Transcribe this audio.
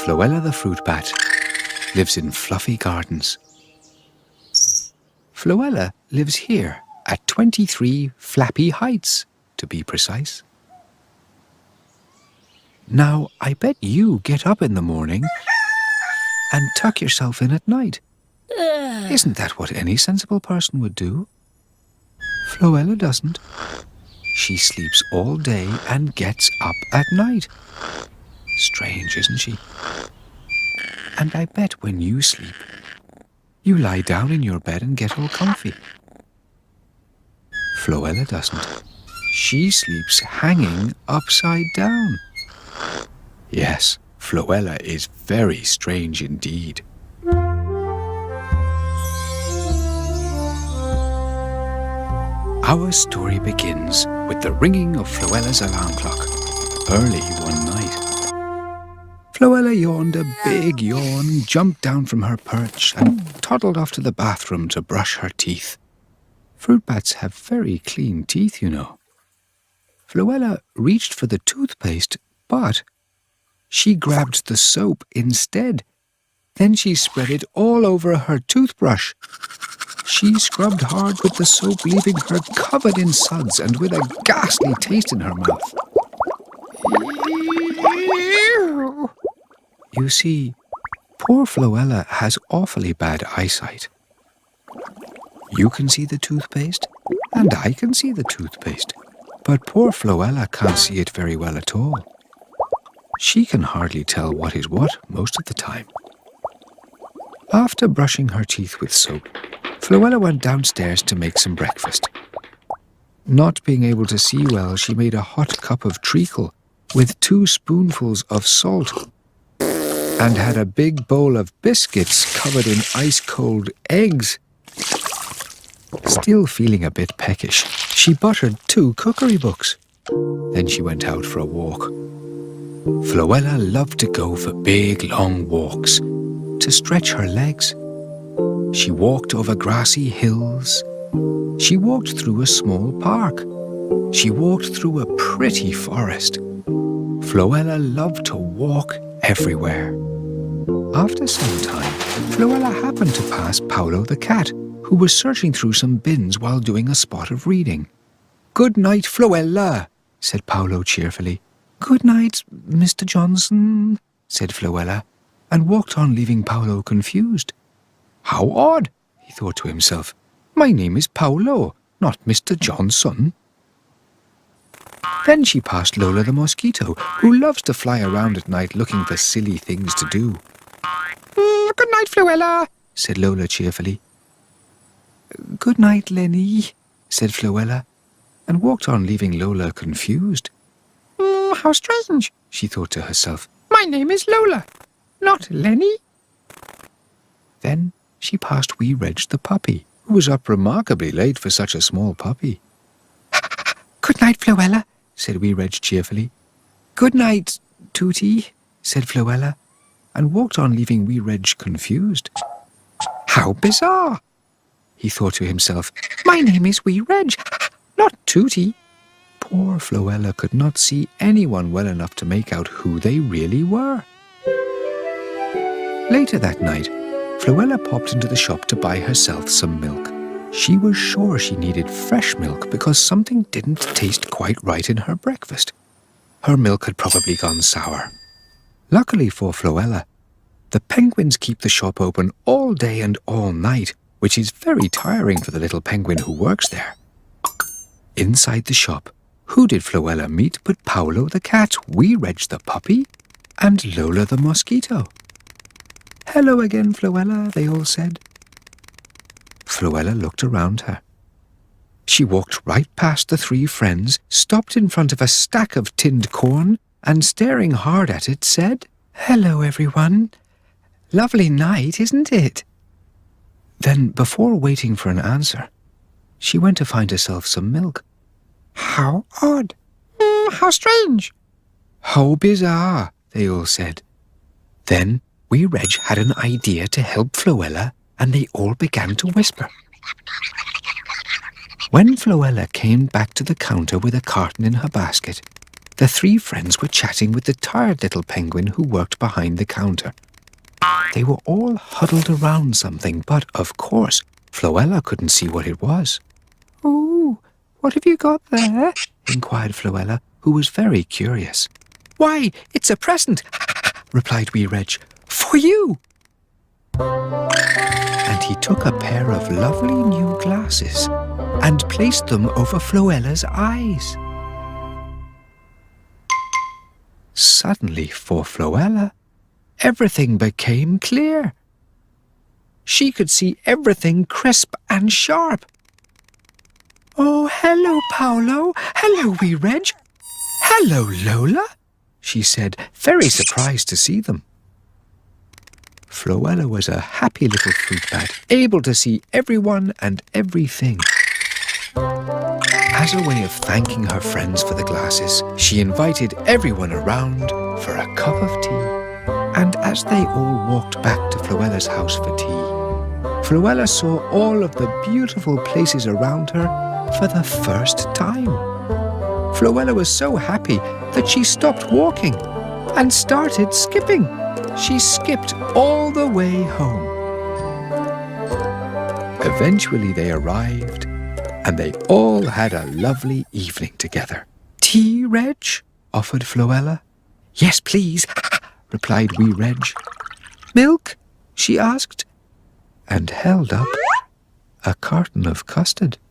Floella the fruit bat lives in fluffy gardens. Floella lives here at 23 Flappy Heights, to be precise. Now, I bet you get up in the morning and tuck yourself in at night. Isn't that what any sensible person would do? Floella doesn't. She sleeps all day and gets up at night. Strange, isn't she? And I bet when you sleep, you lie down in your bed and get all comfy. Floella doesn't. She sleeps hanging upside down. Yes, Floella is very strange indeed. Our story begins with the ringing of Floella's alarm clock, early one night. Floella yawned a big yawn, jumped down from her perch, and toddled off to the bathroom to brush her teeth. Fruit bats have very clean teeth, you know. Floella reached for the toothpaste, but she grabbed the soap instead. Then she spread it all over her toothbrush. She scrubbed hard with the soap, leaving her covered in suds and with a ghastly taste in her mouth. Ew. You see, poor Floella has awfully bad eyesight. You can see the toothpaste, and I can see the toothpaste, but poor Floella can't see it very well at all. She can hardly tell what is what most of the time. After brushing her teeth with soap, Floella went downstairs to make some breakfast. Not being able to see well, she made a hot cup of treacle with 2 spoonfuls of salt and had a big bowl of biscuits covered in ice-cold eggs. Still feeling a bit peckish, she buttered 2 cookery books. Then she went out for a walk. Floella loved to go for big, long walks to stretch her legs. She walked over grassy hills. She walked through a small park. She walked through a pretty forest. Floella loved to walk everywhere. After some time, Floella happened to pass Paolo the cat, who was searching through some bins while doing a spot of reading. "Good night, Floella," said Paolo cheerfully. "Good night, Mr. Johnson," said Floella, and walked on, leaving Paolo confused. How odd, he thought to himself. My name is Paolo, not Mr. Johnson. Then she passed Lola the mosquito, who loves to fly around at night looking for silly things to do. "Good night, Floella," said Lola cheerfully. "Good night, Lenny," said Floella, and walked on, leaving Lola confused. How strange, she thought to herself. My name is Lola, not Lenny. Then she passed wee Reg the puppy, who was up remarkably late for such a small puppy. "Good night, Floella," said wee Reg cheerfully. "Good night, Tootie," said Floella, and walked on, leaving wee Reg confused. How bizarre, he thought to himself. My name is wee Reg, not Tootie. Poor Floella could not see anyone well enough to make out who they really were. Later that night, Floella popped into the shop to buy herself some milk. She was sure she needed fresh milk because something didn't taste quite right in her breakfast. Her milk had probably gone sour. Luckily for Floella, the penguins keep the shop open all day and all night, which is very tiring for the little penguin who works there. Inside the shop, who did Floella meet but Paolo the cat, wee Reg the puppy, and Lola the mosquito. "Hello again, Floella," they all said. Floella looked around her. She walked right past the three friends, stopped in front of a stack of tinned corn, and staring hard at it, said, "Hello, everyone. Lovely night, isn't it?" Then, before waiting for an answer, she went to find herself some milk. How odd. How strange. How bizarre, they all said. Then wee Reg had an idea to help Floella, and they all began to whisper. When Floella came back to the counter with a carton in her basket, The three friends were chatting with the tired little penguin who worked behind the counter. They were all huddled around something, but, of course, Floella couldn't see what it was. "Oh, what have you got there?" inquired Floella, who was very curious. "Why, it's a present," replied Wee Reg. "For you." And he took a pair of lovely new glasses and placed them over Floella's eyes. Suddenly, for Floella, everything became clear. She could see everything crisp and sharp. "Oh, hello, Paolo. Hello, Wee Reg. Hello, Lola," she said, very surprised to see them. Floella was a happy little fruit bat, able to see everyone and everything. As a way of thanking her friends for the glasses, she invited everyone around for a cup of tea. And as they all walked back to Floella's house for tea, Floella saw all of the beautiful places around her for the first time. Floella was so happy that she stopped walking and started skipping. She skipped all the way home. Eventually they arrived, and they all had a lovely evening together. "Tea, Reg?" offered Floella. "Yes, please," replied Wee Reg. "Milk?" she asked, and held up a carton of custard.